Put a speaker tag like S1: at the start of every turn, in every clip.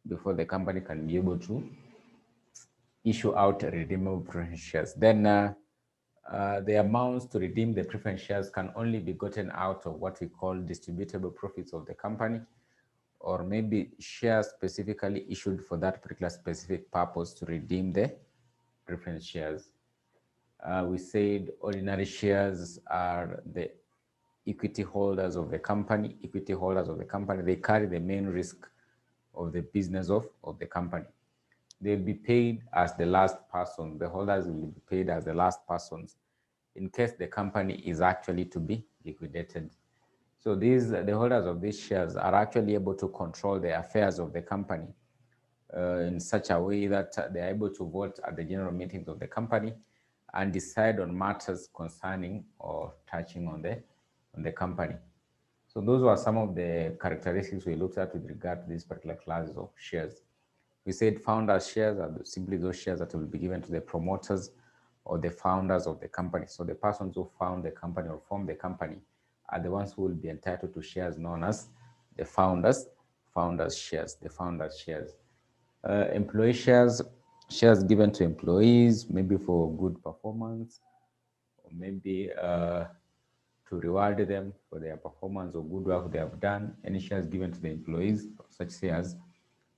S1: before the company can be able to issue out redeemable preference shares. Then the amounts to redeem the preference shares can only be gotten out of what we call distributable profits of the company, or maybe shares specifically issued for that particular specific purpose to redeem the preference shares. We said ordinary shares are the equity holders of the company. Equity holders of the company, they carry the main risk of the business of the company. They'll be paid as the last person. The holders will be paid as the last persons in case the company is actually to be liquidated. So the holders of these shares are actually able to control the affairs of the company in such a way that they are able to vote at the general meetings of the company and decide on matters concerning or touching on the company. So those were some of the characteristics we looked at with regard to these particular classes of shares. We said founders' shares are simply those shares that will be given to the promoters or the founders of the company. So the persons who found the company or formed the company are the ones who will be entitled to shares known as the founders' shares, the founders' shares. Employee shares, shares given to employees, maybe for good performance, or maybe to reward them for their performance or good work they have done. Any shares given to the employees, such shares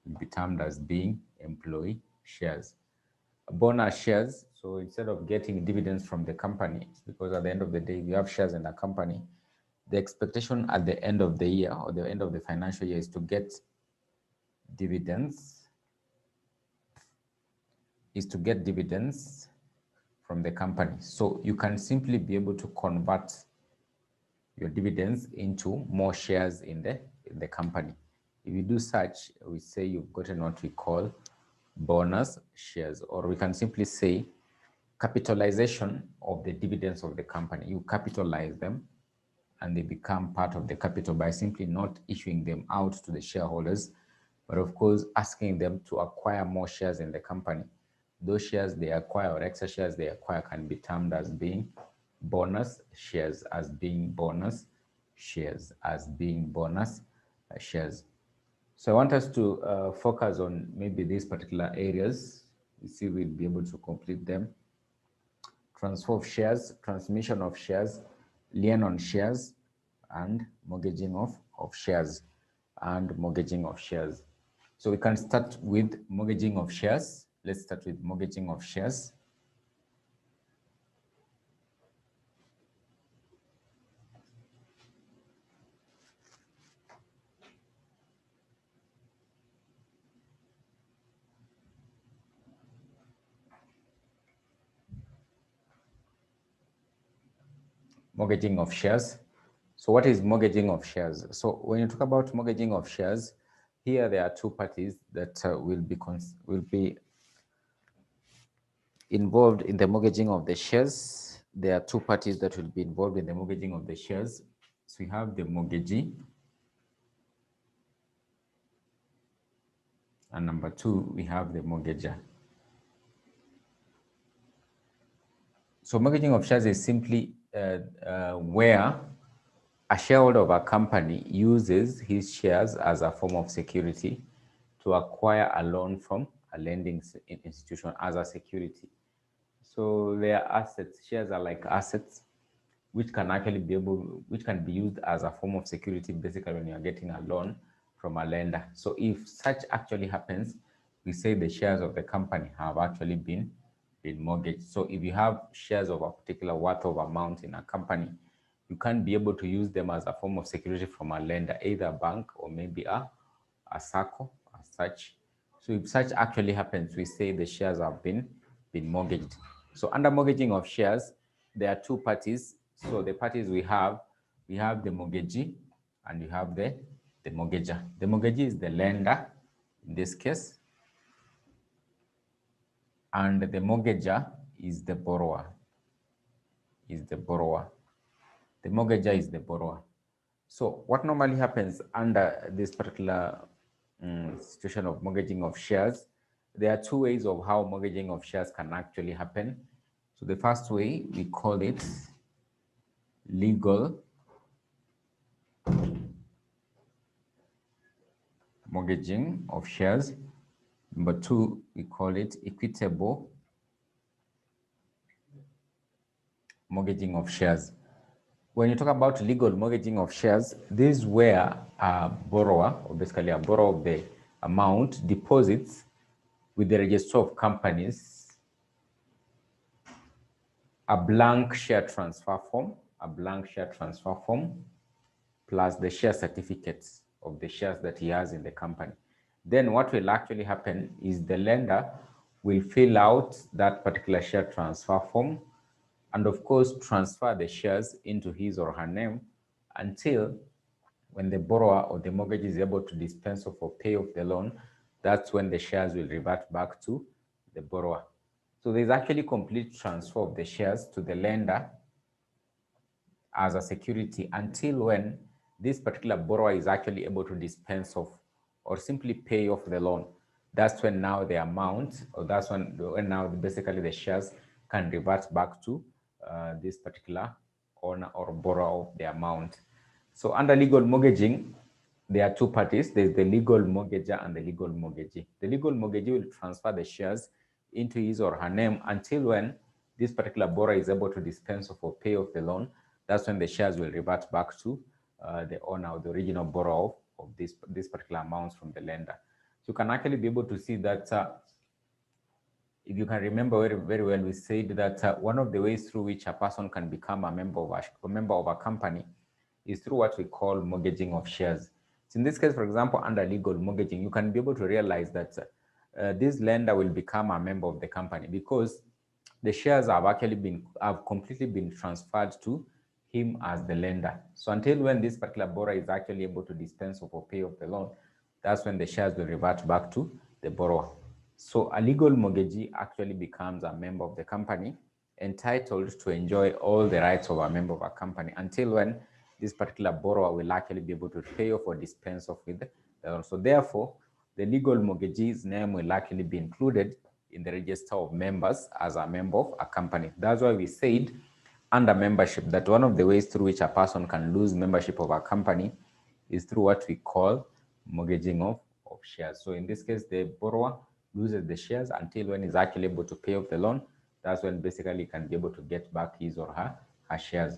S1: will be termed as being employee shares. Bonus shares, so instead of getting dividends from the company, because at the end of the day, we have shares in a company, the expectation at the end of the year or the end of the financial year is to get dividends, from the company. So you can simply be able to convert your dividends into more shares in the company. If you do such, we say you've gotten what we call bonus shares, or we can simply say capitalization of the dividends of the company. You capitalize them and they become part of the capital by simply not issuing them out to the shareholders, but of course asking them to acquire more shares in the company. Those shares they acquire or extra shares they acquire can be termed as being bonus shares, as being bonus shares, as being bonus shares. So I want us to focus on maybe these particular areas. We see we'll be able to complete them. Transfer of shares, transmission of shares, lien on shares, and mortgaging of shares, and mortgaging of shares. So we can start with mortgaging of shares. Let's start with mortgaging of shares. Mortgaging of shares. So what is mortgaging of shares? So when you talk about mortgaging of shares, here there are two parties that will be involved in the mortgaging of the shares. There are two parties that will be involved in the mortgaging of the shares. So we have the mortgagee, and number two, we have the mortgager. So mortgaging of shares is simply where a shareholder of a company uses his shares as a form of security to acquire a loan from a lending institution as a security. So their assets, shares are like assets, which can actually which can be used as a form of security, basically when you're getting a loan from a lender. So if such actually happens, we say the shares of the company have actually been mortgaged. So if you have shares of a particular worth of amount in a company, you can't be able to use them as a form of security from a lender, either a bank or maybe a SACCO as such. So if such actually happens, we say the shares have been mortgaged. So under mortgaging of shares, there are two parties. So the parties we have the mortgagee and you have the mortgager. The mortgagee is the lender in this case, and the mortgager is the borrower. The mortgager is the borrower. So what normally happens under this particular situation of mortgaging of shares, there are two ways of how mortgaging of shares can actually happen. So the first way, we call it legal mortgaging of shares. Number 2, we call it equitable mortgaging of shares. When you talk about legal mortgaging of shares, this is where a borrower, or basically a borrower of the amount, deposits with the register of companies a blank share transfer form, plus the share certificates of the shares that he has in the company. Then what will actually happen is the lender will fill out that particular share transfer form and of course transfer the shares into his or her name until when the borrower or the mortgage is able to dispense of or pay off the loan. That's when the shares will revert back to the borrower. So there's actually complete transfer of the shares to the lender as a security until when this particular borrower is actually able to dispense of or simply pay off the loan. That's when now the amount, or that's when now basically the shares can revert back to this particular owner or borrower of the amount. So under legal mortgaging, there are two parties. There's the legal mortgager and the legal mortgagee. The legal mortgagee will transfer the shares into his or her name until when this particular borrower is able to dispense of or pay off the loan. That's when the shares will revert back to the owner or the original borrower of this particular amounts from the lender. So you can actually be able to see that if you can remember very, very well, we said that one of the ways through which a person can become a member of a company is through what we call mortgaging of shares. So in this case, for example, under legal mortgaging, you can be able to realize that this lender will become a member of the company because the shares have completely been transferred to him as the lender. So until when this particular borrower is actually able to dispense of or pay off the loan, that's when the shares will revert back to the borrower. So a legal mortgagee actually becomes a member of the company, entitled to enjoy all the rights of a member of a company until when this particular borrower will actually be able to pay off or dispense off with the loan. So therefore, the legal mortgagee's name will actually be included in the register of members as a member of a company. That's why we said under membership that one of the ways through which a person can lose membership of a company is through what we call mortgaging of shares. So in this case, the borrower loses the shares until when he's actually able to pay off the loan. That's when basically he can be able to get back his or her shares.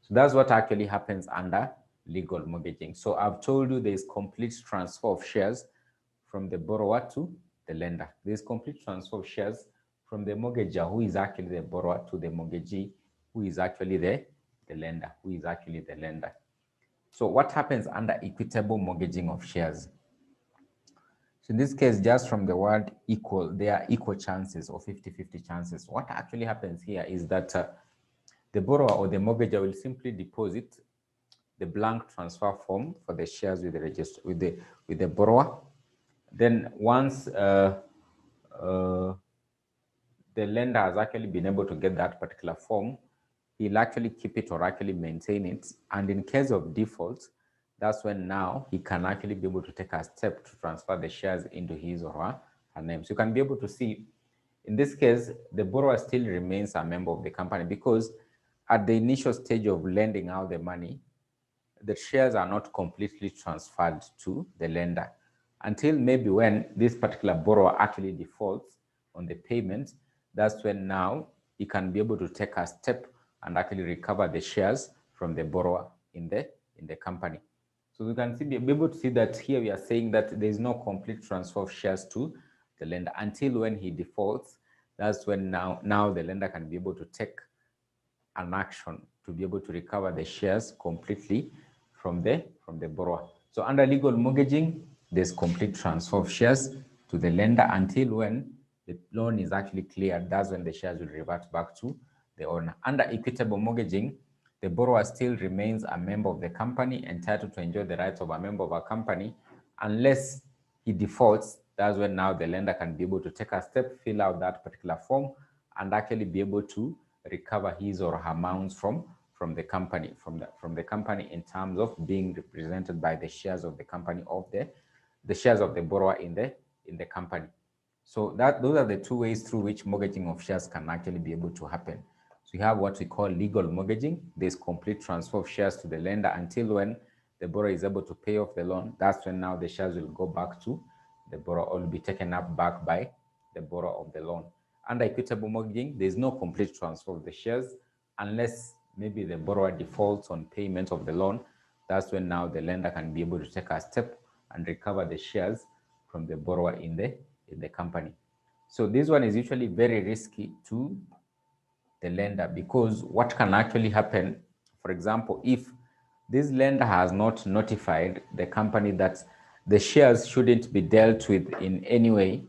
S1: So that's what actually happens under legal mortgaging. So I've told you there's complete transfer of shares from the borrower to the lender. There's complete transfer of shares from the mortgager, who is actually the borrower, to the mortgagee, who is actually the lender, So what happens under equitable mortgaging of shares? So in this case, just from the word equal, there are equal chances or 50-50 chances. What actually happens here is that the borrower or the mortgager will simply deposit the blank transfer form for the shares with the borrower. Then once the lender has actually been able to get that particular form, he'll actually keep it or actually maintain it. And in case of default, that's when now he can actually be able to take a step to transfer the shares into his or her name. So you can be able to see, in this case, the borrower still remains a member of the company because at the initial stage of lending out the money, the shares are not completely transferred to the lender until maybe when this particular borrower actually defaults on the payment. That's when now he can be able to take a step and actually recover the shares from the borrower in the company. So you can be able to see that here we are saying that there is no complete transfer of shares to the lender until when he defaults. That's when now the lender can be able to take an action to be able to recover the shares completely from the borrower. So under legal mortgaging, there's complete transfer of shares to the lender until when the loan is actually cleared. That's when the shares will revert back to the owner. Under equitable mortgaging, the borrower still remains a member of the company, entitled to enjoy the rights of a member of a company, unless he defaults. That's when now the lender can be able to take a step, fill out that particular form, and actually be able to recover his or her amounts from the company, from the company in terms of being represented by the shares of the company, of the shares of the borrower in the company. So those are the two ways through which mortgaging of shares can actually be able to happen. So you have what we call legal mortgaging. There's complete transfer of shares to the lender until when the borrower is able to pay off the loan, that's when now the shares will go back to the borrower or will be taken up back by the borrower of the loan. Under equitable mortgaging, there is no complete transfer of the shares unless maybe the borrower defaults on payment of the loan. That's when now the lender can be able to take a step and recover the shares from the borrower in the company. So this one is usually very risky to the lender, because what can actually happen, for example, if this lender has not notified the company that the shares shouldn't be dealt with in any way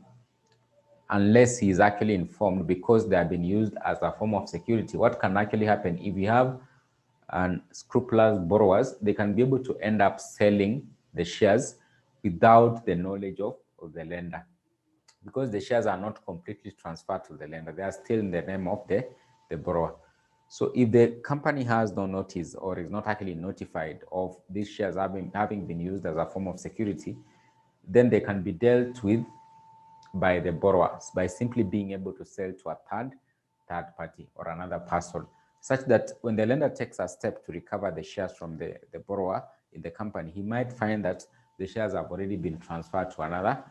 S1: unless he is actually informed, because they have been used as a form of security. What can actually happen if you have scrupulous borrowers, they can be able to end up selling the shares without the knowledge of the lender, because the shares are not completely transferred to the lender. They are still in the name of the borrower. So if the company has no notice or is not actually notified of these shares having been used as a form of security, then they can be dealt with by the borrowers by simply being able to sell to a third party or another person, such that when the lender takes a step to recover the shares from the borrower in the company, he might find that the shares have already been transferred to another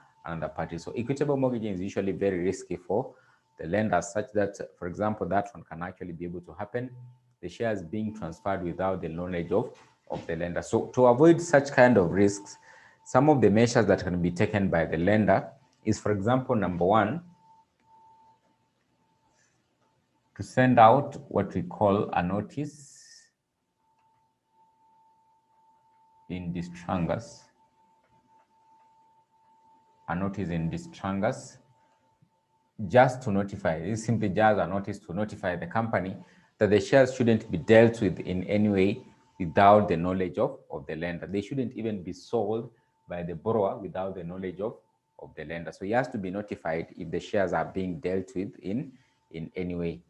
S1: party. So equitable mortgaging is usually very risky for the lender, such that, for example, that one can actually be able to happen, the shares being transferred without the knowledge of the lender. So to avoid such kind of risks, some of the measures that can be taken by the lender is, for example, number one, to send out what we call a notice in distrangers. A notice in distrangers, just to notify, it's simply just a notice to notify the company that the shares shouldn't be dealt with in any way without the knowledge of the lender. They shouldn't even be sold by the borrower without the knowledge of the lender. So he has to be notified if the shares are being dealt with in any way.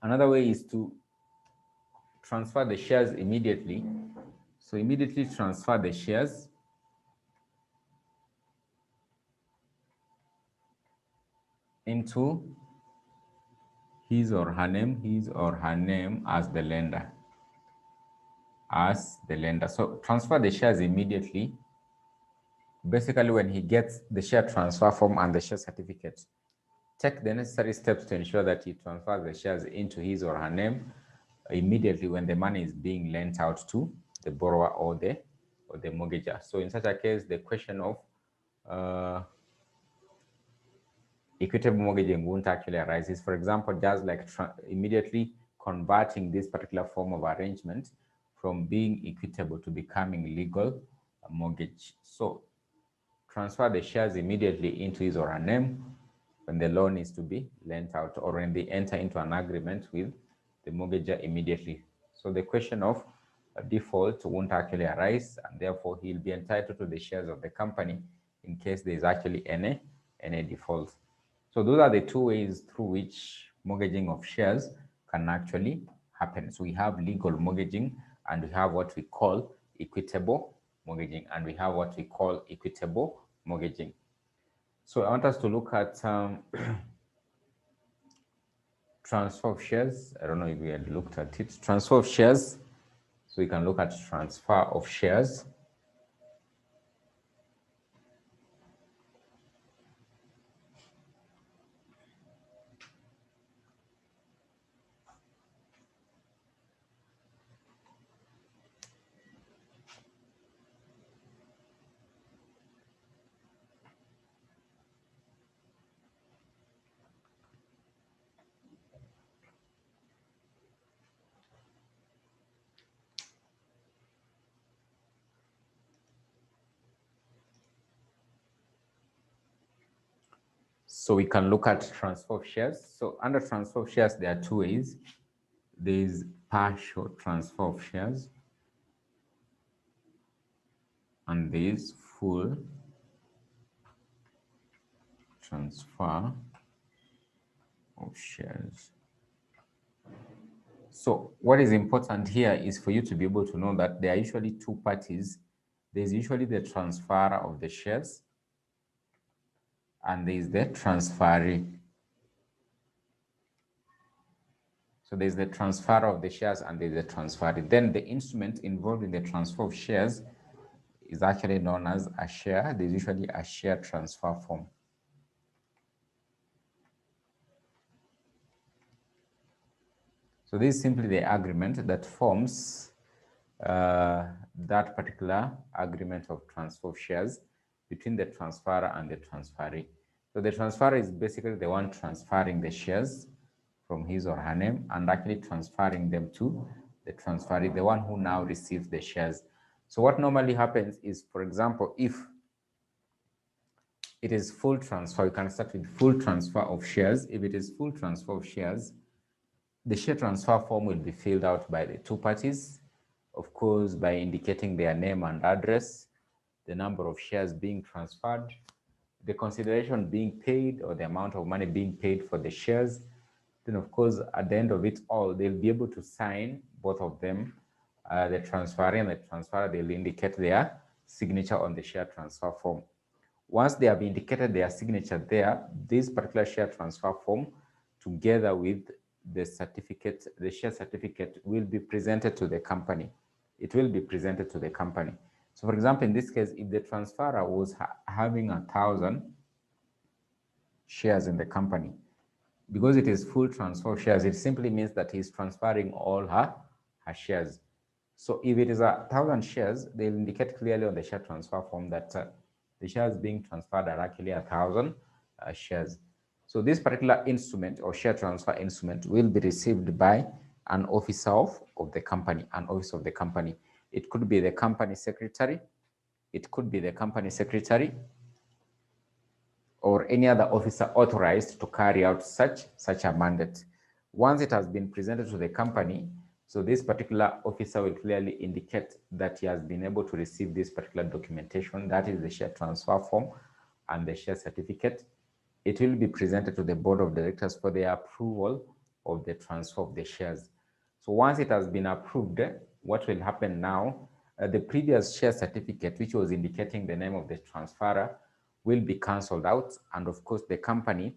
S1: Another way is to transfer the shares immediately. So immediately transfer the shares into his or her name as the lender. So transfer the shares immediately. Basically, when he gets the share transfer form and the share certificate, take the necessary steps to ensure that he transfers the shares into his or her name immediately when the money is being lent out to the borrower or the mortgager. So in such a case, the question of equitable mortgaging won't actually arise. Is, for example, just like immediately converting this particular form of arrangement from being equitable to becoming legal mortgage. So transfer the shares immediately into his or her name when the loan is to be lent out, or when they enter into an agreement with the mortgager immediately. So the question of default won't actually arise, and therefore he'll be entitled to the shares of the company in case there is actually any default. So those are the two ways through which mortgaging of shares can actually happen. So we have legal mortgaging, and we have what we call equitable mortgaging, and we have what we call equitable mortgaging. So I want us to look at transfer of shares. I don't know if we had looked at it. Transfer of shares. So we can look at transfer of shares. So we can look at transfer of shares. So under transfer of shares, there are two ways. There is partial transfer of shares, and there is full transfer of shares. So what is important here is for you to be able to know that there are usually two parties. There's usually the transferor of the shares, and there is the transferee. So there's the transfer of the shares and there's the transferee. Then the instrument involved in the transfer of shares is actually known as a share. There's usually a share transfer form. So this is simply the agreement that forms that particular agreement of transfer of shares between the transferor and the transferee. So the transferor is basically the one transferring the shares from his or her name and actually transferring them to the transferee, the one who now receives the shares. So what normally happens is, for example, if it is full transfer, you can start with full transfer of shares. If it is full transfer of shares, the share transfer form will be filled out by the two parties, of course, by indicating their name and address, the number of shares being transferred, the consideration being paid or the amount of money being paid for the shares. Then, of course, at the end of it all, they'll be able to sign, both of them, the transferee and the transferor, they'll indicate their signature on the share transfer form. Once they have indicated their signature there, this particular share transfer form, together with the certificate, the share certificate, will be presented to the company. It will be presented to the company. So, for example, in this case, if the transferor was having 1,000 shares in the company, because it is full transfer of shares, it simply means that he's transferring all her shares. So if it is 1,000 shares, they'll indicate clearly on the share transfer form that the shares being transferred are actually 1,000 shares. So this particular instrument or share transfer instrument will be received by an officer of the company, an officer of the company. It could be the company secretary, it could be the company secretary, or any other officer authorized to carry out such a mandate. Once it has been presented to the company, so this particular officer will clearly indicate that he has been able to receive this particular documentation, that is the share transfer form and the share certificate. It will be presented to the board of directors for their approval of the transfer of the shares. So once it has been approved, what will happen now, the previous share certificate, which was indicating the name of the transferor, will be cancelled out, and of course the company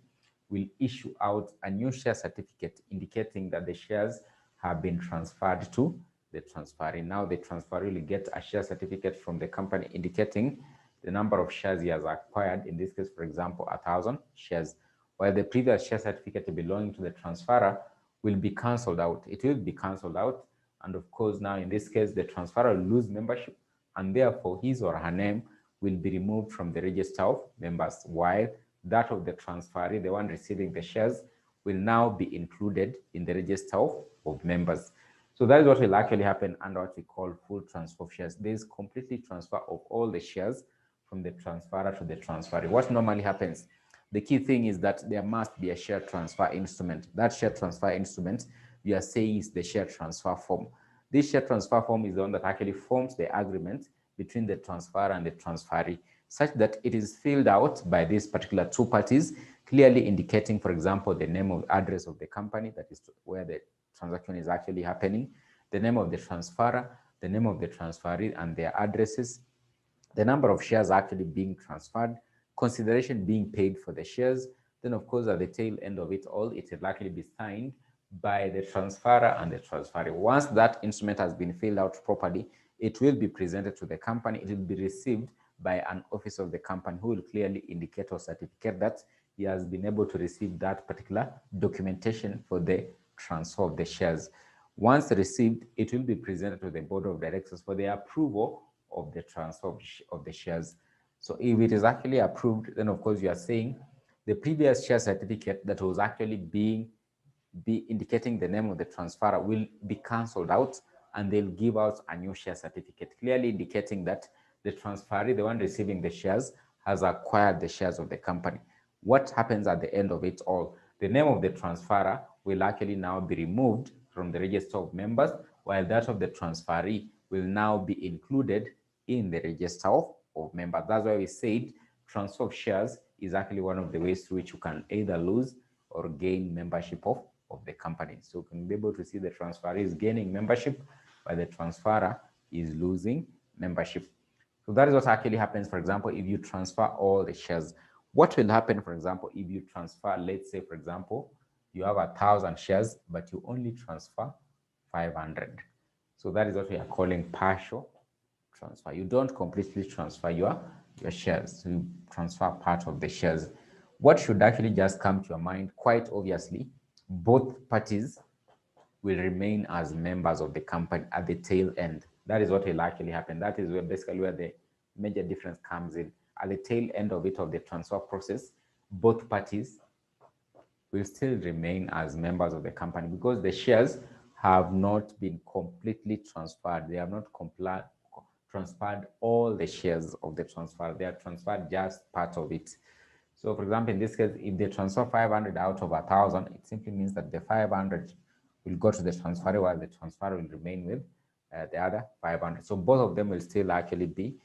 S1: will issue out a new share certificate indicating that the shares have been transferred to the transferee. Now the transferee will get a share certificate from the company indicating the number of shares he has acquired, in this case, for example, 1,000 shares, while the previous share certificate belonging to the transferor will be cancelled out. It will be cancelled out, and of course now in this case the transferor will lose membership, and therefore his or her name will be removed from the register of members, while that of the transferee, the one receiving the shares, will now be included in the register of members. So that is what will actually happen under what we call full transfer of shares. There is completely transfer of all the shares from the transferor to the transferee. What normally happens, the key thing is that there must be a share transfer instrument. That share transfer instrument, we are saying, is the share transfer form. This share transfer form is the one that actually forms the agreement between the transferor and the transferee, such that it is filled out by these particular two parties, clearly indicating, for example, the name or address of the company, that is where the transaction is actually happening, the name of the transferor, the name of the transferee and their addresses, the number of shares actually being transferred, consideration being paid for the shares. Then, of course, at the tail end of it all, it will actually be signed by the transferor and the transferee. Once that instrument has been filled out properly, it will be presented to the company. It will be received by an officer of the company who will clearly indicate or certificate that he has been able to receive that particular documentation for the transfer of the shares. Once received, it will be presented to the board of directors for the approval of the transfer of the shares. So if it is actually approved, then of course you are saying the previous share certificate that was actually be indicating the name of the transferor will be cancelled out, and they'll give out a new share certificate, clearly indicating that the transferee, the one receiving the shares, has acquired the shares of the company. What happens at the end of it all? The name of the transferor will actually now be removed from the register of members, while that of the transferee will now be included in the register of members. That's why we said transfer of shares is actually one of the ways through which you can either lose or gain membership of the company. So you can be able to see the transferee is gaining membership, while the transferor is losing membership. So that is what actually happens, for example, if you transfer all the shares. What will happen, for example, if you transfer, let's say, for example, you have 1,000 shares, but you only transfer 500. So that is what we are calling partial transfer. You don't completely transfer your shares. You transfer part of the shares. What should actually just come to your mind, quite obviously, both parties will remain as members of the company at the tail end. That is what will actually happen. That is where basically where the major difference comes in. At the tail end of it, of the transfer process, both parties will still remain as members of the company because the shares have not been completely transferred. They have not transferred all the shares of the transfer. They are transferred just part of it. So for example, in this case, if they transfer 500 out of 1,000, it simply means that the 500 will go to the transfer while the transfer will remain with the other 500. So both of them will still actually be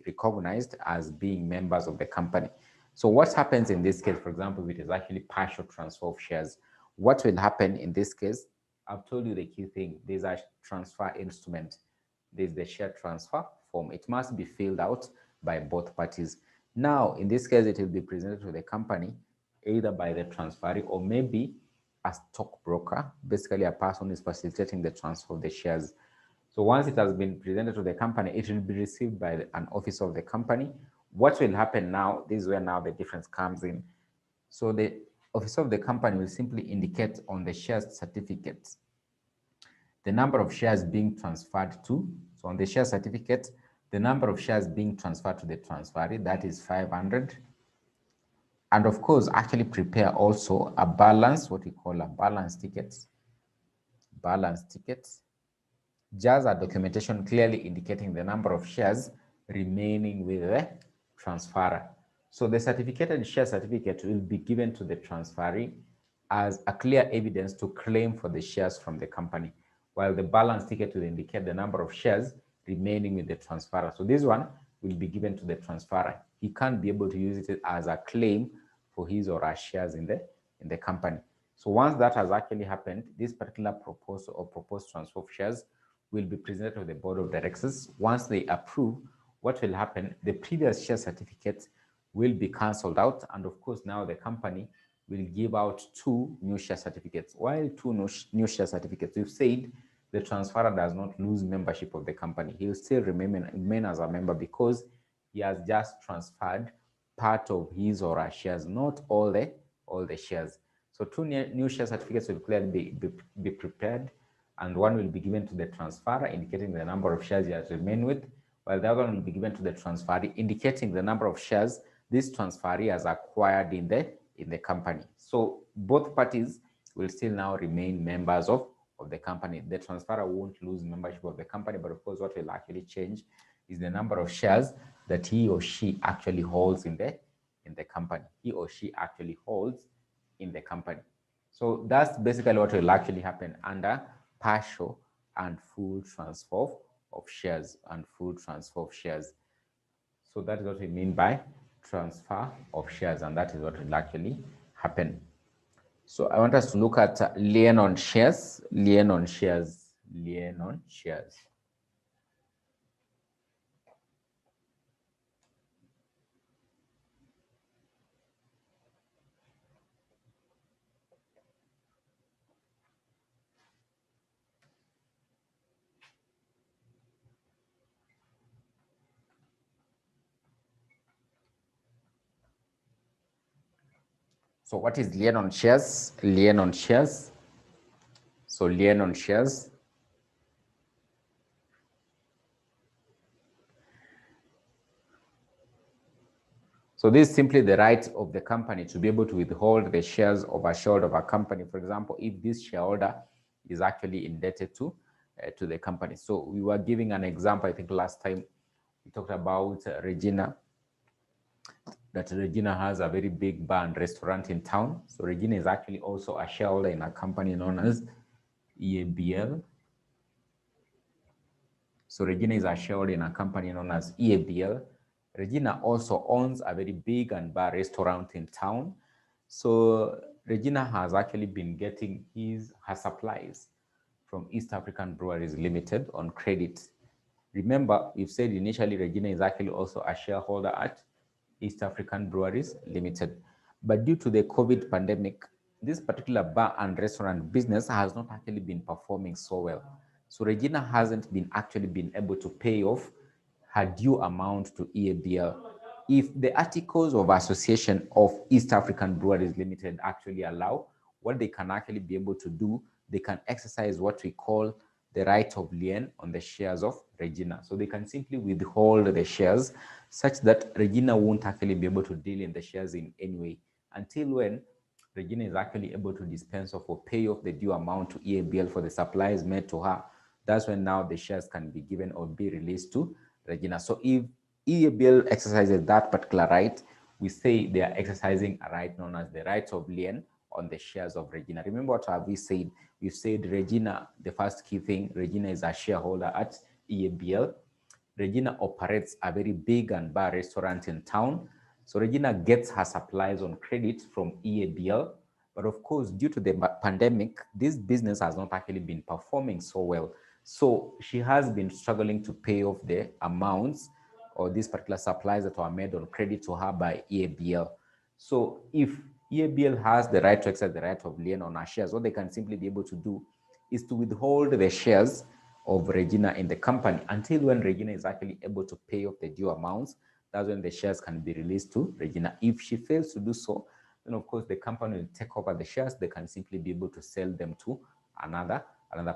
S1: recognized as being members of the company. So what happens in this case, for example, if it is actually partial transfer of shares, what will happen in this case? I've told you the key thing. There's a transfer instrument. There's the share transfer form. It must be filled out by both parties. Now, in this case, it will be presented to the company either by the transferee or maybe a stockbroker, basically a person who is facilitating the transfer of the shares. So once it has been presented to the company, it will be received by an officer of the company. What will happen now, this is where now the difference comes in. So the officer of the company will simply indicate on the shares certificate the number of shares being transferred to. So on the share certificate, the number of shares being transferred to the transferee, that is 500. And of course, actually prepare also a balance, what we call a balance ticket. Balance tickets. Just a documentation clearly indicating the number of shares remaining with the transferor. So the certificated share certificate will be given to the transferee as a clear evidence to claim for the shares from the company, while the balance ticket will indicate the number of shares remaining with the transferor. So this one will be given to the transferor. He can't be able to use it as a claim for his or her shares in the company. So once that has actually happened, this particular proposal or proposed transfer of shares will be presented to the board of directors. Once they approve, what will happen? The previous share certificates will be cancelled out, and of course now the company will give out 2 new share certificates. While 2 new share certificates, we've said the transferor does not lose membership of the company. He will still remain as a member because he has just transferred part of his or her shares, not all the shares. So 2 new share certificates will clearly be prepared, and one will be given to the transferor indicating the number of shares he has remained with, while the other one will be given to the transferee indicating the number of shares this transferee has acquired in the company. So both parties will still now remain members of the company. The transferor won't lose membership of the company, but of course what will actually change is the number of shares that he or she actually holds in the company. He or she actually holds in the company. So that's basically what will actually happen under partial and full transfer of shares and full transfer of shares. So that is what we mean by transfer of shares, and that is what will actually happen. So I want us to look at lien on shares, lien on shares, lien on shares. So what is lien on shares? Lien on shares. So lien on shares. So this is simply the right of the company to be able to withhold the shares of a shareholder of a company. For example, if this shareholder is actually indebted to the company. So we were giving an example, I think last time we talked about Regina, that Regina has a very big bar and restaurant in town. So Regina is actually also a shareholder in a company known as EABL. So Regina is a shareholder in a company known as EABL. Regina also owns a very big and bar restaurant in town. So Regina has actually been getting her supplies from East African Breweries Limited on credit. Remember, we've said initially Regina is actually also a shareholder at East African Breweries Limited. But due to the COVID pandemic, this particular bar and restaurant business has not actually been performing so well. So Regina hasn't been actually been able to pay off her due amount to EABL. If the articles of association of East African Breweries Limited actually allow, what they can actually be able to do, they can exercise what we call the right of lien on the shares of Regina. So they can simply withhold the shares such that Regina won't actually be able to deal in the shares in any way until when Regina is actually able to dispense of or pay off the due amount to EABL for the supplies made to her. That's when now the shares can be given or be released to Regina. So if EABL exercises that particular right, we say they are exercising a right known as the right of lien on the shares of Regina. Remember what have we said? We've said Regina, the first key thing, Regina is a shareholder at EABL. Regina operates a very big and bar restaurant in town. So Regina gets her supplies on credit from EABL. But of course, due to the pandemic, this business has not actually been performing so well. So she has been struggling to pay off the amounts or these particular supplies that were made on credit to her by EABL. So if EABL has the right to exercise the right of lien on her shares, what they can simply be able to do is to withhold the shares of Regina in the company until when Regina is actually able to pay off the due amounts. That's when the shares can be released to Regina. If she fails to do so, then of course the company will take over the shares. They can simply be able to sell them to another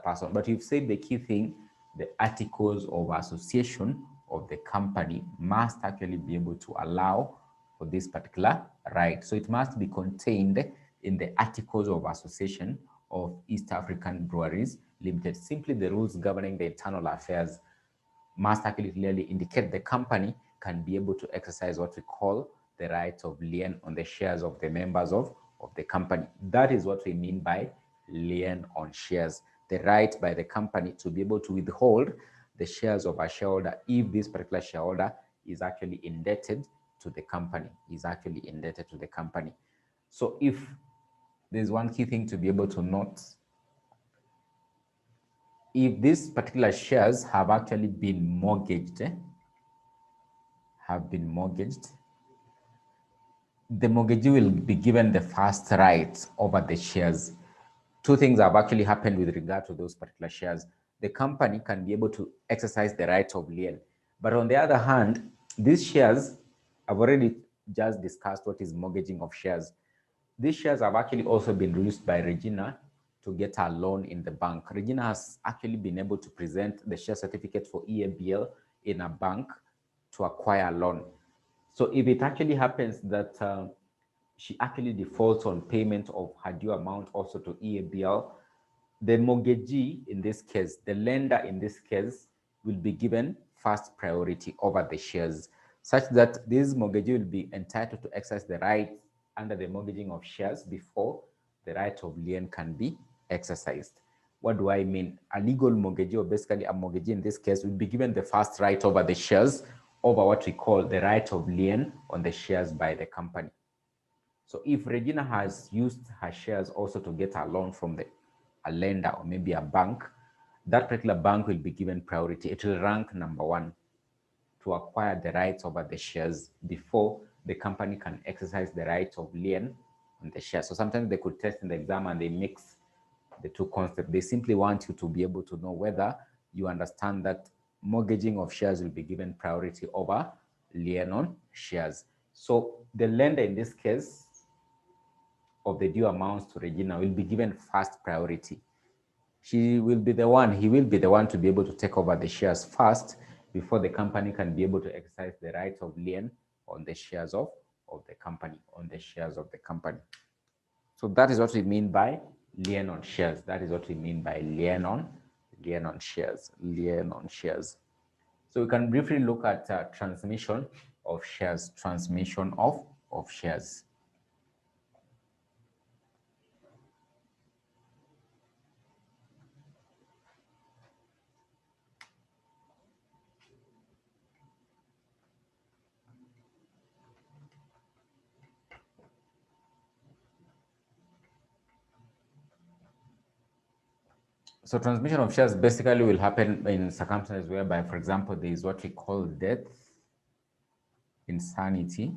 S1: person. But you've said the key thing, the articles of association of the company must actually be able to allow for this particular right. So it must be contained in the articles of association of East African Breweries Limited. Simply the rules governing the internal affairs must actually clearly indicate the company can be able to exercise what we call the right of lien on the shares of the members of the company. That is what we mean by lien on shares, the right by the company to be able to withhold the shares of a shareholder if this particular shareholder is actually indebted to the company, So if there's one key thing to be able to note, if these particular shares have actually been mortgaged, the mortgagee will be given the first right over the shares. Two things have actually happened with regard to those particular shares. The company can be able to exercise the right of lien. But on the other hand, these shares, I've already just discussed what is mortgaging of shares. These shares have actually also been released by Regina to get a loan in the bank. Regina has actually been able to present the share certificate for EABL in a bank to acquire a loan. So if it actually happens that she actually defaults on payment of her due amount also to EABL, the mortgagee in this case, the lender in this case, will be given first priority over the shares, such that this mortgagee will be entitled to exercise the right under the mortgaging of shares before the right of lien can be exercised. What do I mean? A legal mortgagee, or basically a mortgagee in this case, will be given the first right over the shares, over what we call the right of lien on the shares by the company. So if Regina has used her shares also to get a loan from a lender or maybe a bank, that particular bank will be given priority. It will rank number one to acquire the rights over the shares before the company can exercise the rights of lien on the shares. So sometimes they could test in the exam and they mix the two concepts. They simply want you to be able to know whether you understand that mortgaging of shares will be given priority over lien on shares. So the lender in this case of the due amounts to Regina will be given first priority. He will be the one to be able to take over the shares first before the company can be able to exercise the right of lien on the shares of the company, So that is what we mean by lien on shares. Lien on shares. So we can briefly look at transmission of shares. So transmission of shares basically will happen in circumstances whereby, for example, there is what we call death, insanity,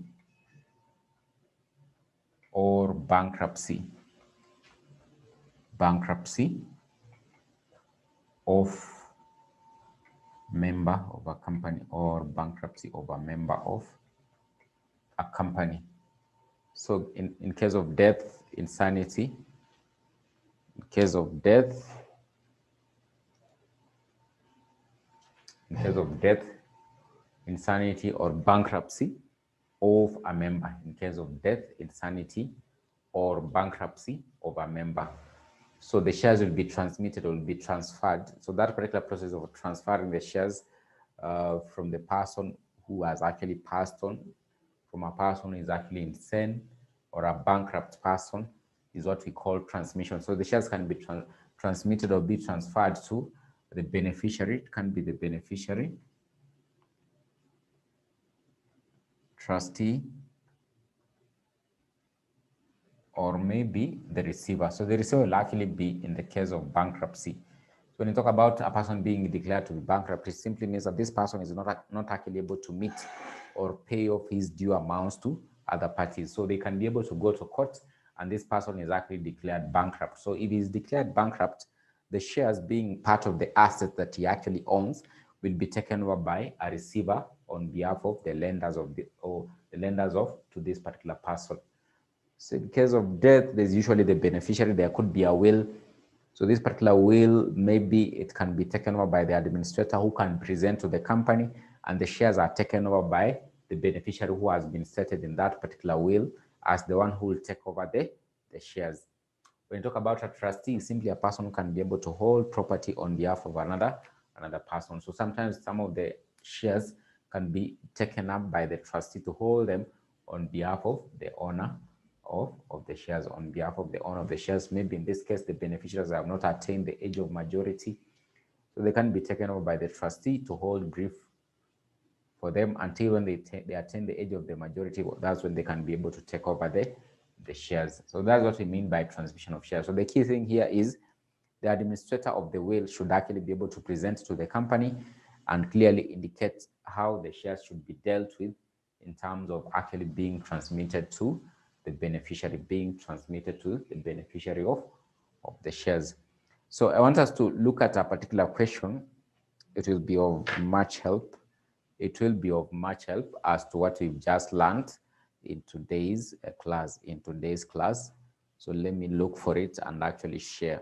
S1: or bankruptcy. bankruptcy of member of a company or bankruptcy of a member of a company. So in case of death, insanity, in case of death, insanity, or bankruptcy of a member. In case of death, insanity, or bankruptcy of a member. So the shares will be transmitted or will be transferred. So that particular process of transferring the shares from the person who has actually passed on, from a person who is actually insane or a bankrupt person, is what we call transmission. So the shares can be transmitted or be transferred to the beneficiary. It can be the beneficiary, trustee, or maybe the receiver. So the receiver will actually be in the case of bankruptcy. So when you talk about a person being declared to be bankrupt, it simply means that this person is not actually able to meet or pay off his due amounts to other parties. So they can be able to go to court and this person is actually declared bankrupt. So if he's declared bankrupt, the shares being part of the asset that he actually owns will be taken over by a receiver on behalf of the lenders of to this particular person. So in case of death, there's usually the beneficiary. There could be a will. So this particular will, maybe it can be taken over by the administrator who can present to the company, and the shares are taken over by the beneficiary who has been stated in that particular will as the one who will take over the shares. When you talk about a trustee, simply a person who can be able to hold property on behalf of another person. So sometimes some of the shares can be taken up by the trustee to hold them on behalf of the owner of the shares, on behalf of the owner of the shares. Maybe in this case, the beneficiaries have not attained the age of majority. So they can be taken over by the trustee to hold brief for them until when they attain the age of the majority. That's when they can be able to take over the shares. So that's what we mean by transmission of shares. So the key thing here is the administrator of the will should actually be able to present to the company and clearly indicate how the shares should be dealt with in terms of actually being transmitted to the beneficiary, of the shares. So I want us to look at a particular question. It will be of much help. It will be of much help as to what we've just learned in today's class. So let me look for it and actually share.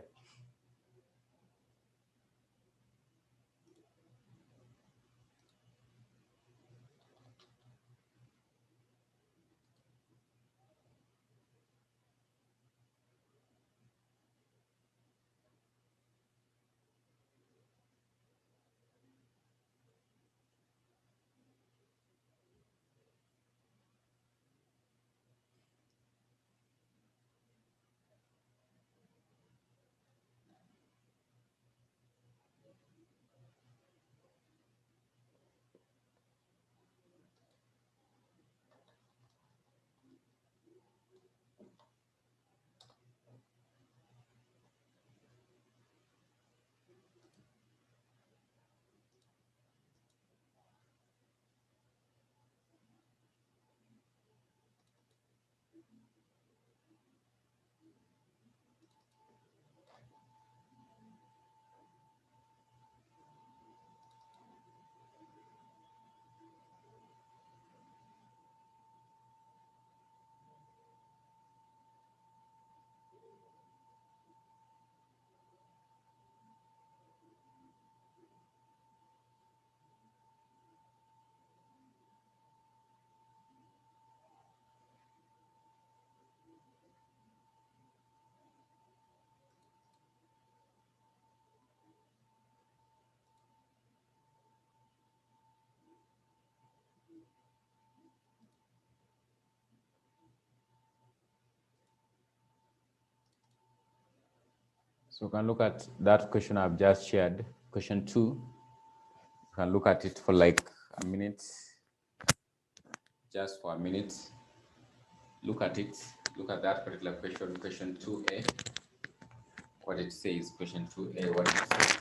S1: So you can look at that question I've just shared, question 2. You can look at it for like a minute, just for a minute. Look at it. Look at that particular question 2A. What it says, question 2A, what it says.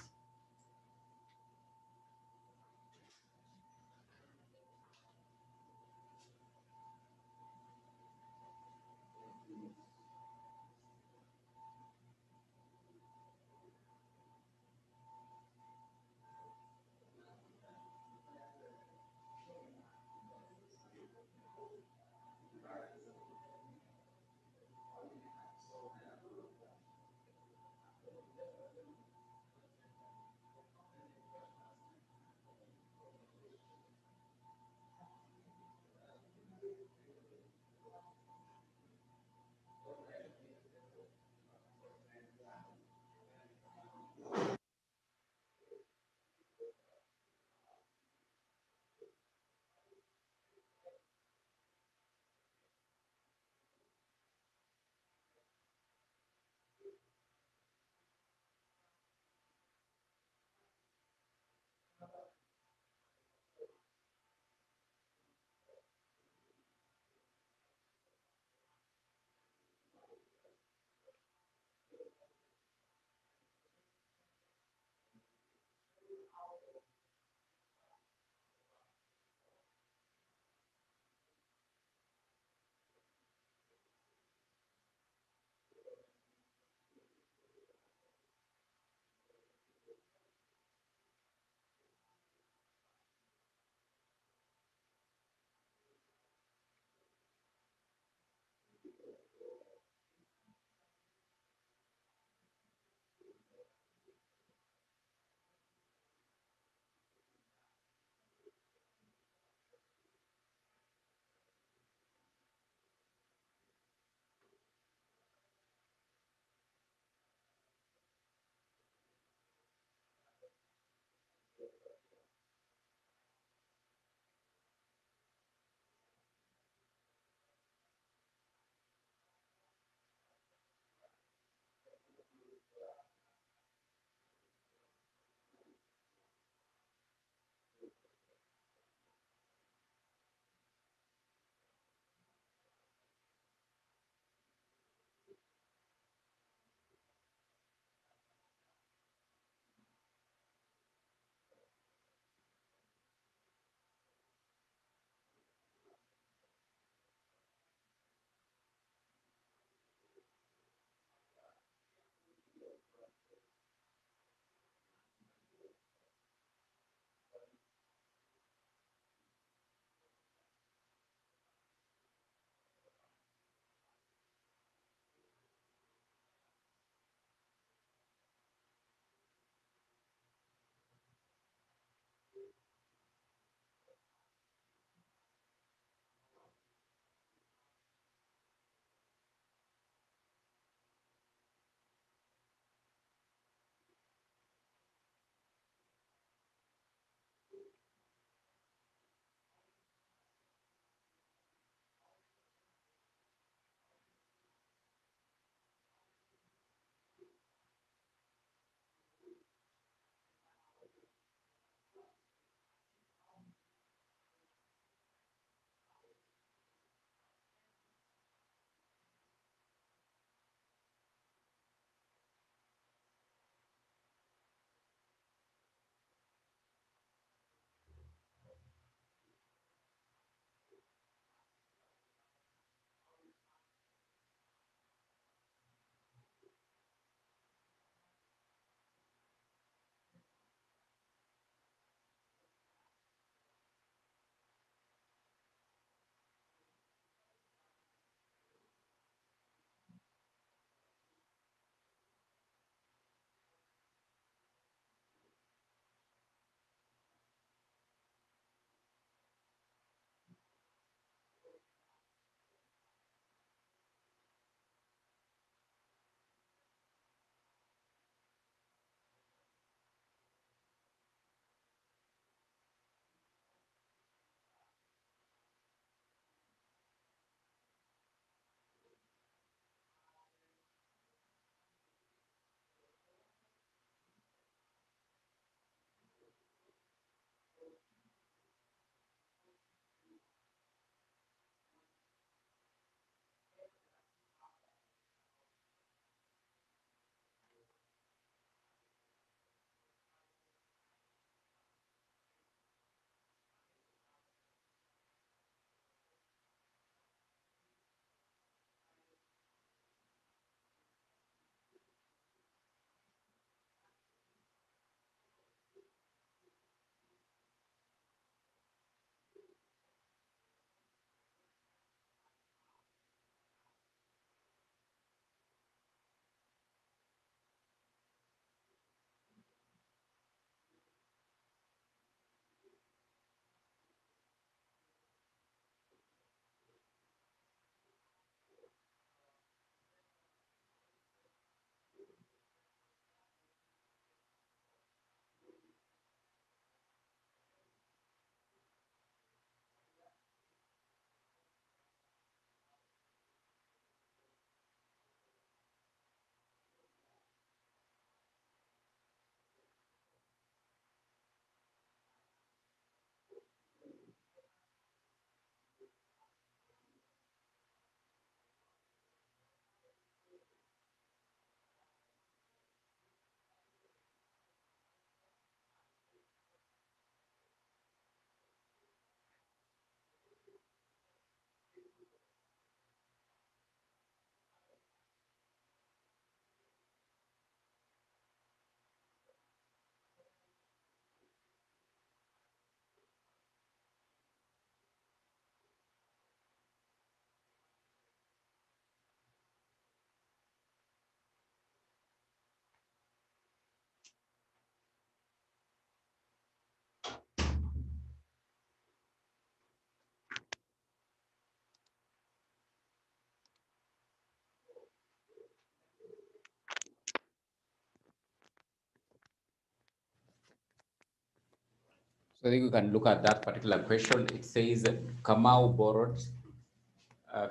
S1: So I think we can look at that particular question. It says Kamau borrowed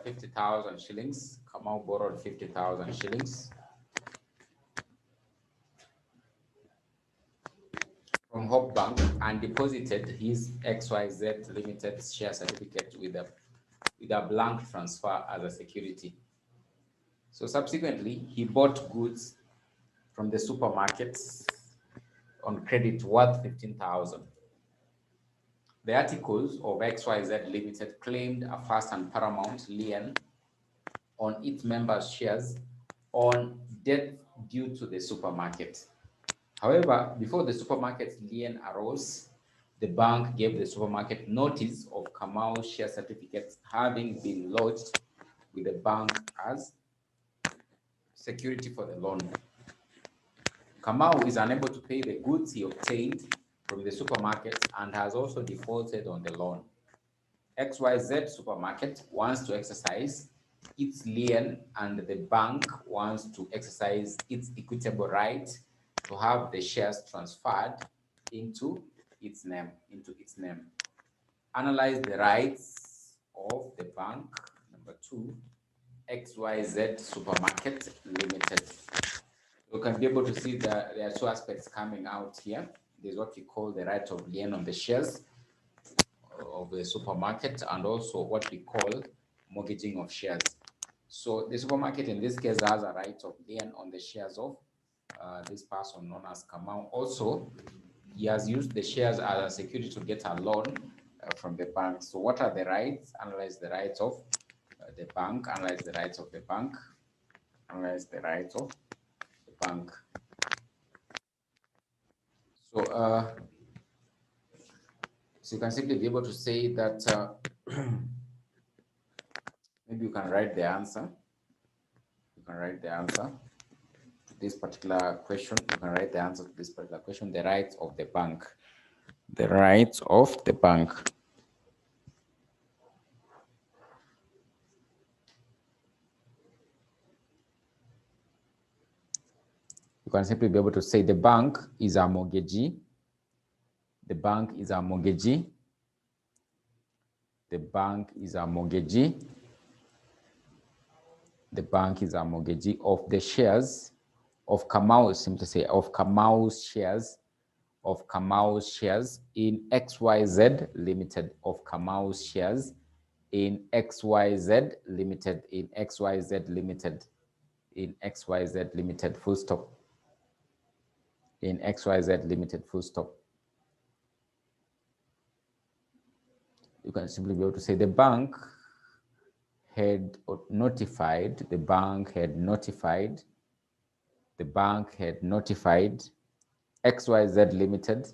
S1: 50,000 shillings. Kamau borrowed 50,000 shillings from Hope Bank and deposited his XYZ Limited share certificate with a blank transfer as a security. So subsequently, he bought goods from the supermarkets on credit worth 15,000. The articles of XYZ Limited claimed a first and paramount lien on its members' shares on debt due to the supermarket. However, before the supermarket's lien arose, the bank gave the supermarket notice of Kamau's share certificates having been lodged with the bank as security for the loan. Kamau is unable to pay the goods he obtained from the supermarkets and has also defaulted on the loan. XYZ Supermarket wants to exercise its lien and the bank wants to exercise its equitable right to have the shares transferred into its name. Analyze the rights of the bank. Number 2, XYZ Supermarket Limited. You can be able to see that there are two aspects coming out here. There's what we call the right of lien on the shares of the supermarket and also what we call mortgaging of shares. So the supermarket in this case has a right of lien on the shares of this person known as Kamau. Also, he has used the shares as a security to get a loan from the bank. So what are the rights? Analyze the rights of the bank, analyze the rights of the bank, analyze the rights of the bank. So you can simply be able to say that maybe you can write the answer. You can write the answer to this particular question. You can write the answer to this particular question, the rights of the bank. The rights of the bank. You can simply be able to say the bank is a mortgagee. The bank is a mortgagee. The bank is a mortgagee. The bank is a mortgagee of the shares of Kamau, simply say of Kamau's shares, of Kamau's shares in XYZ Limited, of Kamau's shares in XYZ Limited, in XYZ Limited, in XYZ Limited, full stop. In XYZ Limited, full stop. You can simply be able to say the bank had notified, the bank had notified, the bank had notified XYZ Limited.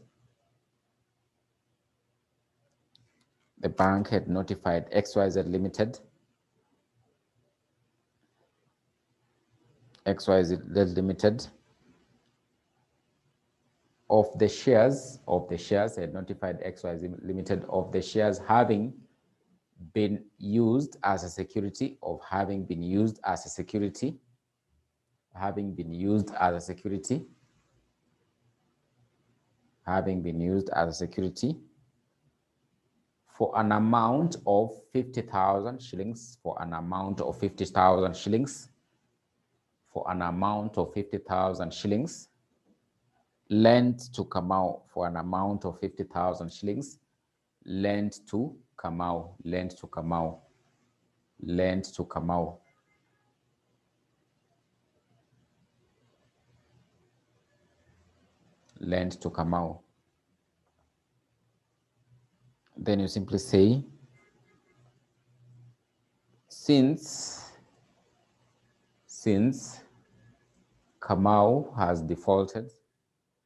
S1: The bank had notified XYZ Limited. XYZ Limited of the shares, had notified XYZ Limited of the shares having been used as a security, of having been used as a security, having been used as a security, having been used as a security for an amount of 50,000 shillings, for an amount of 50,000 shillings, for an amount of 50,000 shillings, lent to Kamau for an amount of 50,000 shillings, lent to Kamau, lent to Kamau, lent to Kamau. Lent to Kamau. Then you simply say, since Kamau has defaulted,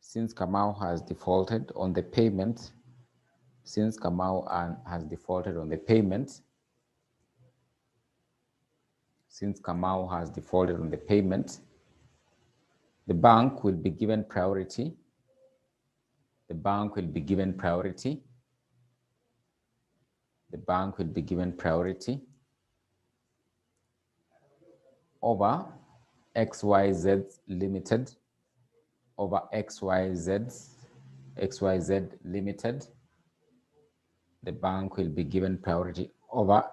S1: since Kamau has defaulted on the payment, since Kamau has defaulted on the payment, since Kamau has defaulted on the payment, the bank will be given priority. The bank will be given priority. The bank will be given priority over XYZ Limited, over XYZ Limited, The bank will be given priority over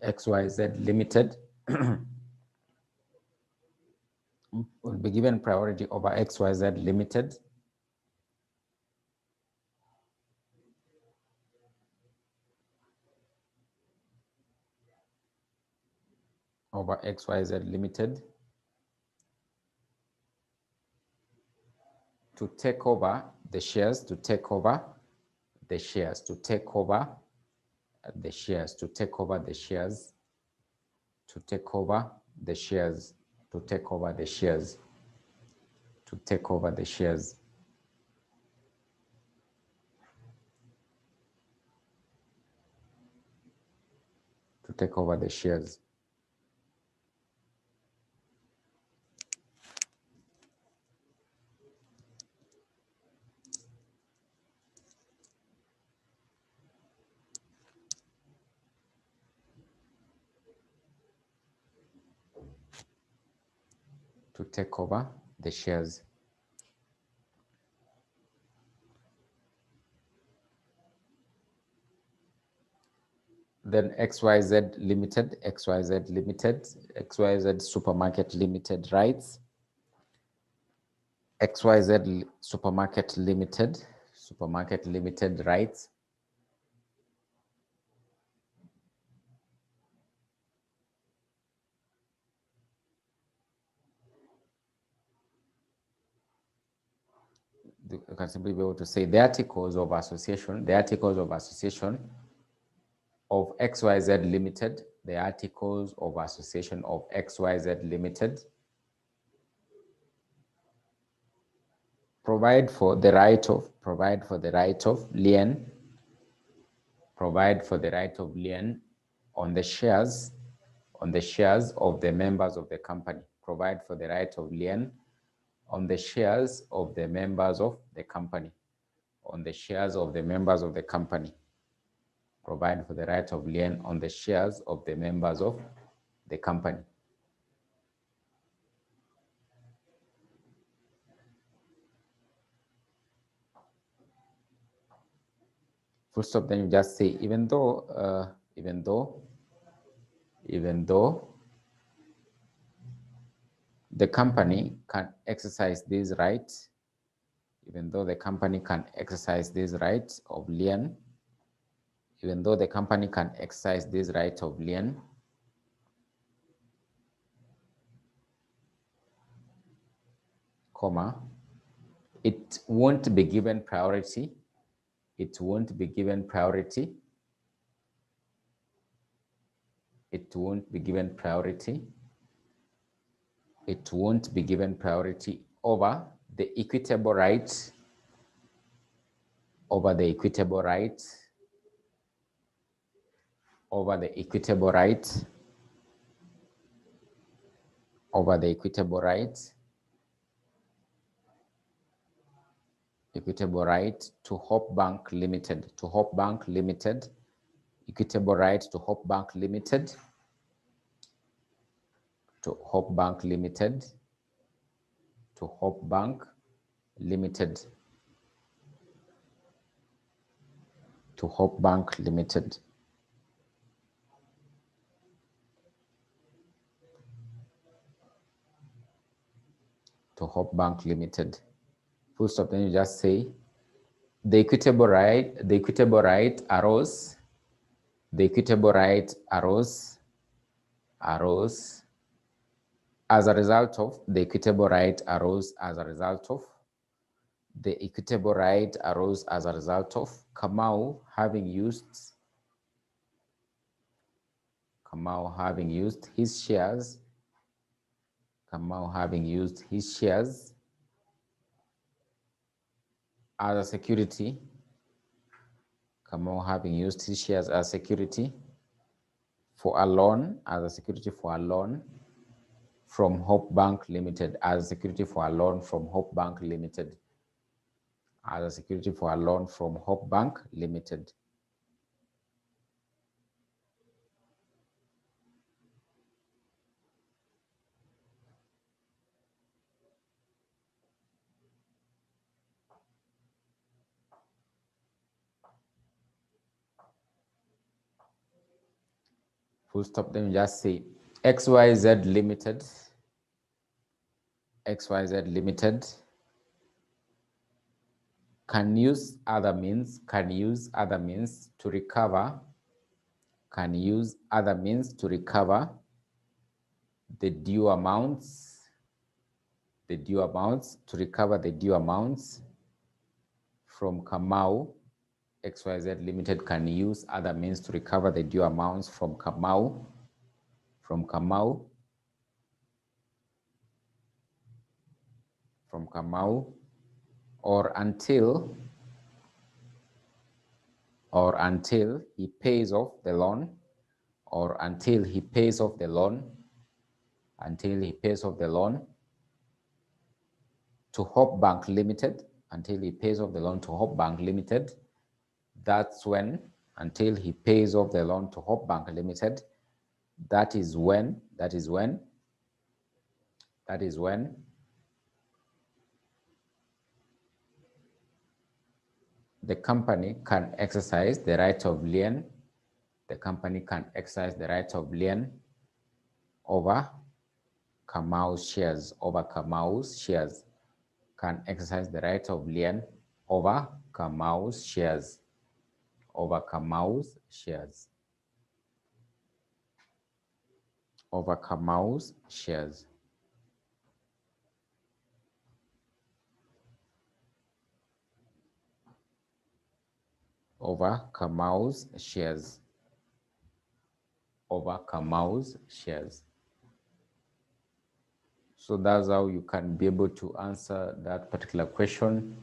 S1: XYZ Limited. Will be given priority over XYZ Limited. Over XYZ Limited to take over the shares, to take over the shares, to take over the shares, to take over the shares, to take over the shares, to take over the shares, to take over the shares. To take over the shares. To take over the shares. Then XYZ Limited, XYZ Limited, XYZ Supermarket Limited rights. XYZ Supermarket Limited, Supermarket Limited rights. You can simply be able to say the articles of association, the articles of association of XYZ Limited, the articles of association of XYZ Limited provide for the right of lien, provide for the right of lien on the shares of the members of the company, provide for the right of lien on the shares of the members of the company, on the shares of the members of the company, provide for the right of lien on the shares of the members of the company. Full stop, then you just say, even though the company can exercise these rights, even though the company can exercise these rights of lien, even though the company can exercise these rights of lien, comma, it won't be given priority, it won't be given priority, it won't be given priority, it won't be given priority over the equitable rights, over the equitable rights, over the equitable rights, over the equitable rights, equitable right to Hope Bank Limited, to Hope Bank Limited, equitable right to Hope Bank Limited, to Hope Bank Limited, to Hope Bank Limited, to Hope Bank Limited. To Hope Bank Limited. Full stop, then you just say the equitable right arose, the equitable right arose as a result of, the equitable right arose as a result of, the equitable right arose as a result of Kamau having used his shares, Kamau having used his shares as a security, Kamau having used his shares as security for a loan, as a security for a loan from Hope Bank Limited, as a security for a loan from Hope Bank Limited, as a security for a loan from Hope Bank Limited. full stop, then you just say XYZ Limited, XYZ Limited can use other means, to recover, the due amounts, from Kamau. XYZ Limited can use other means to recover the due amounts from Kamau, or until he pays off the loan, to Hope Bank Limited, That's when, until he pays off the loan to Hope Bank Limited, that is when the company can exercise the right of lien. Over Kamau's shares. Can exercise the right of lien over Kamau's shares. Over Kamau's shares. So that's how you can be able to answer that particular question.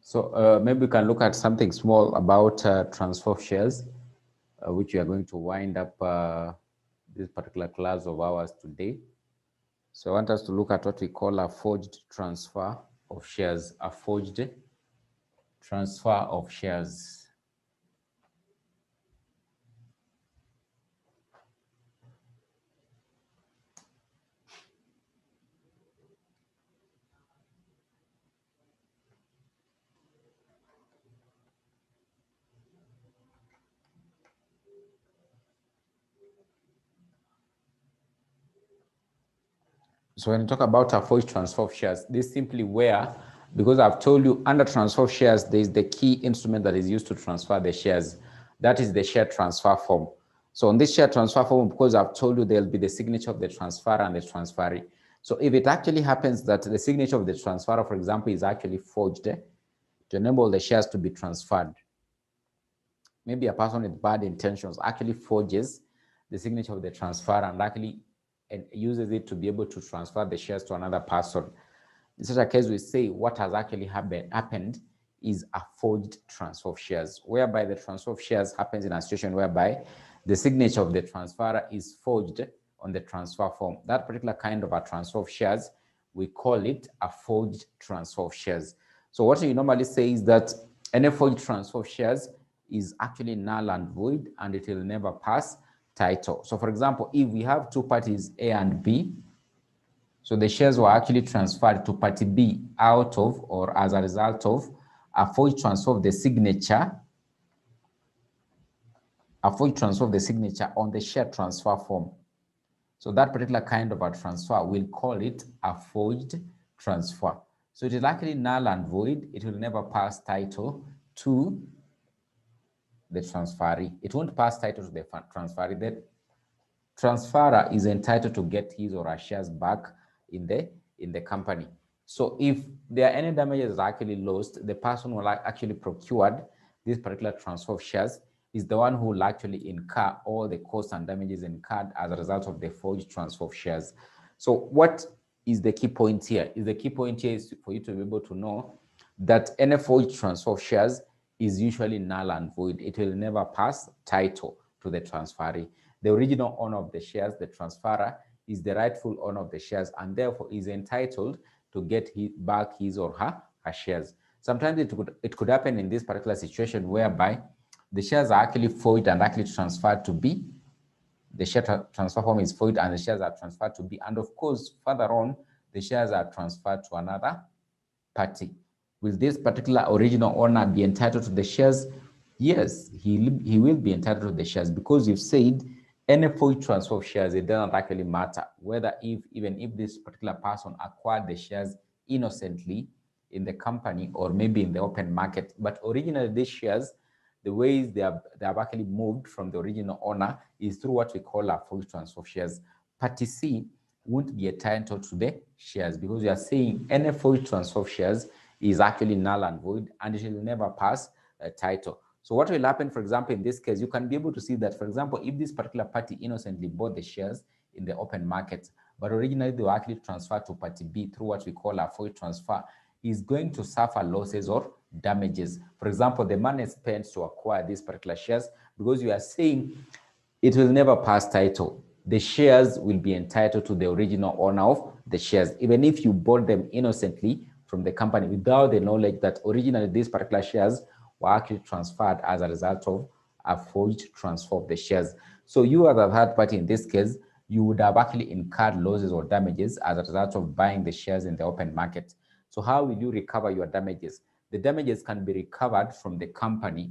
S1: So maybe we can look at something small about transfer of shares, which we are going to wind up this particular class of ours today. So I want us to look at what we call a forged transfer of shares. A forged transfer of shares. So when you talk about a forged transfer of shares, this is simply where, because I've told you under transfer of shares, there is the key instrument that is used to transfer the shares. That is the share transfer form. So on this share transfer form, because I've told you there'll be the signature of the transferor and the transferee. So if it actually happens that the signature of the transferor, for example, is actually forged to enable the shares to be transferred, maybe a person with bad intentions actually forges the signature of the transferor and actually and uses it to be able to transfer the shares to another person. In such a case, we say what has actually happened is a forged transfer of shares, whereby the transfer of shares happens in a situation whereby the signature of the transferor is forged on the transfer form. That particular kind of a transfer of shares, we call it a forged transfer of shares. So what you normally say is that any forged transfer of shares is actually null and void, and it will never pass title. So for example, if we have two parties, A and B, so the shares were actually transferred to party B out of or as a result of a forged transfer of the signature, on the share transfer form. So that particular kind of a transfer, we'll call it a forged transfer. So it is actually null and void. It will never pass title to the transferee. It won't pass title to the transferee. The transferor is entitled to get his or her shares back in the company. So if there are any damages actually lost, the person who actually procured this particular transfer of shares is the one who will actually incur all the costs and damages incurred as a result of the forged transfer of shares. So what is the key point here? The key point here is for you to be able to know that any forged transfer of shares is usually null and void. It will never pass title to the transferee. The original owner of the shares, the transferor, is the rightful owner of the shares and therefore is entitled to get back his or her shares. Sometimes it could happen in this particular situation whereby the shares are actually forged and actually transferred to B. The share transfer form is forged and the shares are transferred to B. And of course, further on, the shares are transferred to another party. Will this particular original owner be entitled to the shares? Yes, he will be entitled to the shares because you've said any forged transfer of shares, it doesn't actually matter whether even if this particular person acquired the shares innocently in the company or maybe in the open market, but originally these shares, the ways they have actually moved from the original owner is through what we call a forged transfer of shares. Party C won't be entitled to the shares because we are saying any forged transfer of shares is actually null and void and it will never pass a title. So what will happen, for example, in this case, you can be able to see that, for example, if this particular party innocently bought the shares in the open market, but originally they were actually transferred to party B through what we call a forged transfer, is going to suffer losses or damages. For example, the money spent to acquire these particular shares, because you are saying it will never pass title. The shares will be entitled to the original owner of the shares, even if you bought them innocently from the company without the knowledge that originally these particular shares were actually transferred as a result of a forged transfer of the shares. So you as a third party in this case, you would have actually incurred losses or damages as a result of buying the shares in the open market. So how will you recover your damages? The damages can be recovered from the company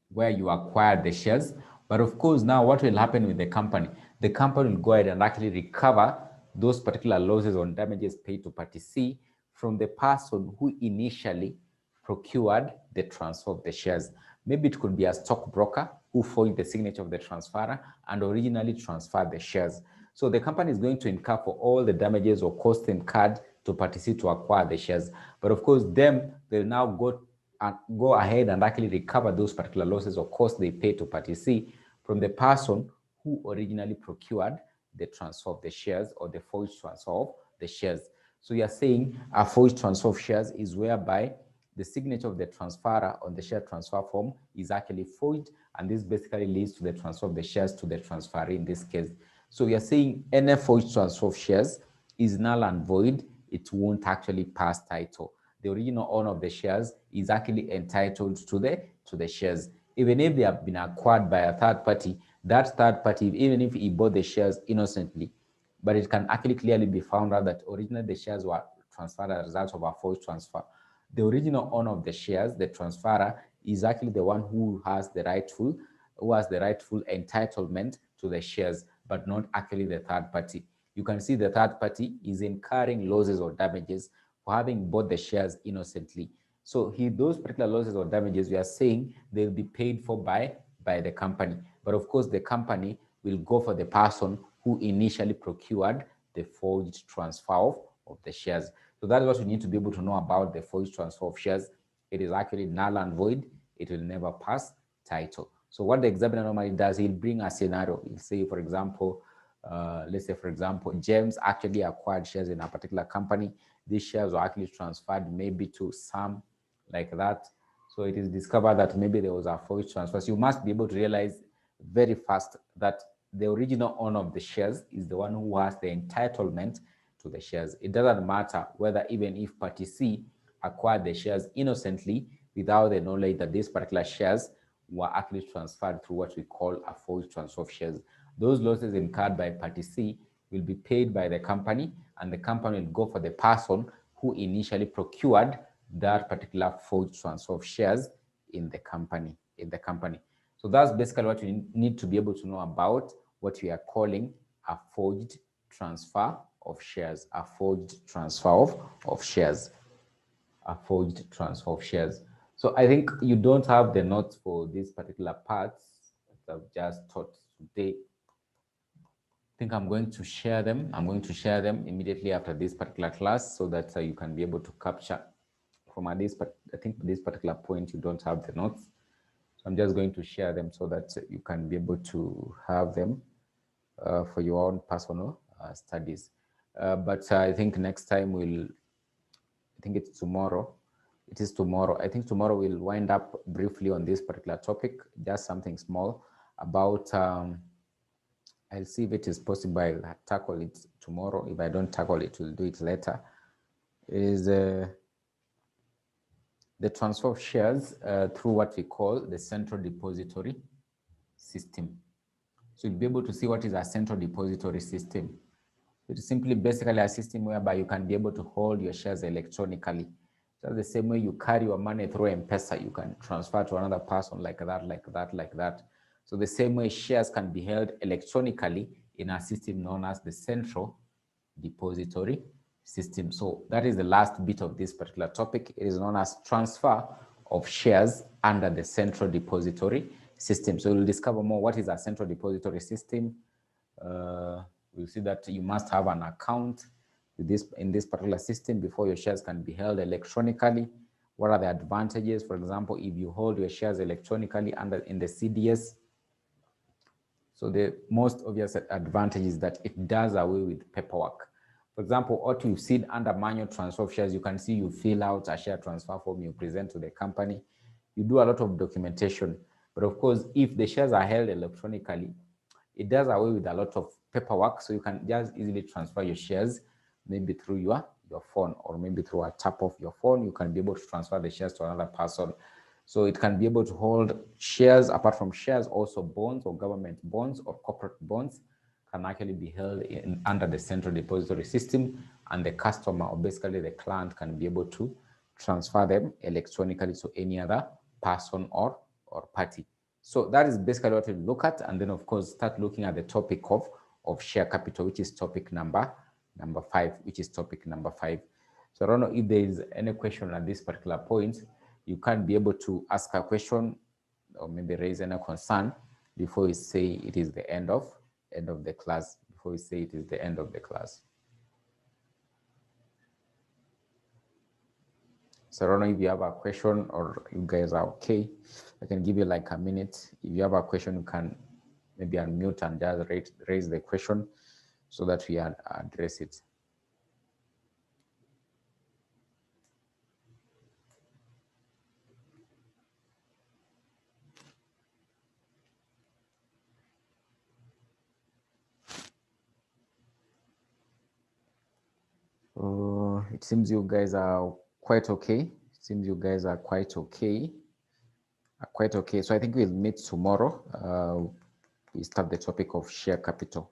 S1: where you acquired the shares. But of course, now what will happen with the company? The company will go ahead and actually recover those particular losses or damages paid to party C from the person who initially procured the transfer of the shares. Maybe it could be a stockbroker who forged the signature of the transferor and originally transferred the shares. So the company is going to incur for all the damages or costs incurred to party C to acquire the shares. But of course, they'll now go ahead and actually recover those particular losses or costs they pay to party C from the person who originally procured the transfer of the shares or the forged transfer of the shares. So you are saying a forged transfer of shares is whereby the signature of the transferor on the share transfer form is actually forged, and this basically leads to the transfer of the shares to the transferee in this case. So we are saying any forged transfer of shares is null and void. It won't actually pass title. The original owner of the shares is actually entitled to the shares. Even if they have been acquired by a third party, that third party, even if he bought the shares innocently, but it can actually clearly be found out that originally the shares were transferred as a result of a forged transfer. The original owner of the shares, the transferor, is actually the one who has the rightful entitlement to the shares, but not actually the third party. You can see the third party is incurring losses or damages for having bought the shares innocently. So those particular losses or damages, we are saying they'll be paid for by the company. But of course, the company will go for the person who initially procured the forged transfer of the shares. So that is what you need to be able to know about the forged transfer of shares. It is actually null and void. It will never pass title. So what the examiner normally does, he'll bring a scenario. He'll say, for example, let's say, for example, James actually acquired shares in a particular company. These shares were actually transferred maybe to Sam, like that. So it is discovered that maybe there was a forged transfer. So you must be able to realize very fast that the original owner of the shares is the one who has the entitlement to the shares. It doesn't matter whether even if party C acquired the shares innocently without the knowledge that these particular shares were actually transferred through what we call a forged transfer of shares. Those losses incurred by party C will be paid by the company, and the company will go for the person who initially procured that particular forged transfer of shares in the company. So that's basically what you need to be able to know about what we are calling a forged transfer of shares. A forged transfer of shares. A forged transfer of shares. So I think you don't have the notes for these particular parts that I've just taught today. I think I'm going to share them. I'm going to share them immediately after this particular class so that you can be able to capture from this. But I think this particular point you don't have the notes. So I'm just going to share them so that you can be able to have them for your own personal studies. But I think next time I think it's tomorrow. It is tomorrow. I think tomorrow we'll wind up briefly on this particular topic, just something small about, I'll see if it is possible. I'll tackle it tomorrow. If I don't tackle it, we'll do it later. Is the transfer of shares through what we call the central depository system. So you'll be able to see what is a central depository system. It is simply basically a system whereby you can be able to hold your shares electronically. So the same way you carry your money through M-Pesa, you can transfer to another person like that. So the same way shares can be held electronically in a system known as the central depository system. So that is the last bit of this particular topic. It is known as transfer of shares under the central depository system. So we'll discover more what is a central depository system. We'll see that you must have an account with in this particular system before your shares can be held electronically. What are the advantages? For example, if you hold your shares electronically in the CDS, so the most obvious advantage is that it does away with paperwork. For example, what you've seen under manual transfer of shares, you can see you fill out a share transfer form, you present to the company, you do a lot of documentation. But of course, if the shares are held electronically, it does away with a lot of paperwork, so you can just easily transfer your shares, maybe through your phone, or maybe through a tap of your phone. You can be able to transfer the shares to another person. So it can be able to hold shares. Apart from shares, also bonds or government bonds or corporate bonds can actually be held under the central depository system, and the customer, or basically the client, can be able to transfer them electronically to any other person or party. So that is basically what we look at, and then of course start looking at the topic of share capital, which is topic number 5, So I don't know if there is any question at this particular point. You can be able to ask a question or maybe raise any concern before we say it is the end of the class. So I don't know if you have a question or you guys are okay. I can give you like a minute. If you have a question, you can maybe unmute and just raise the question so that we address it. It seems you guys are quite okay. So I think we'll meet tomorrow. We start the topic of share capital.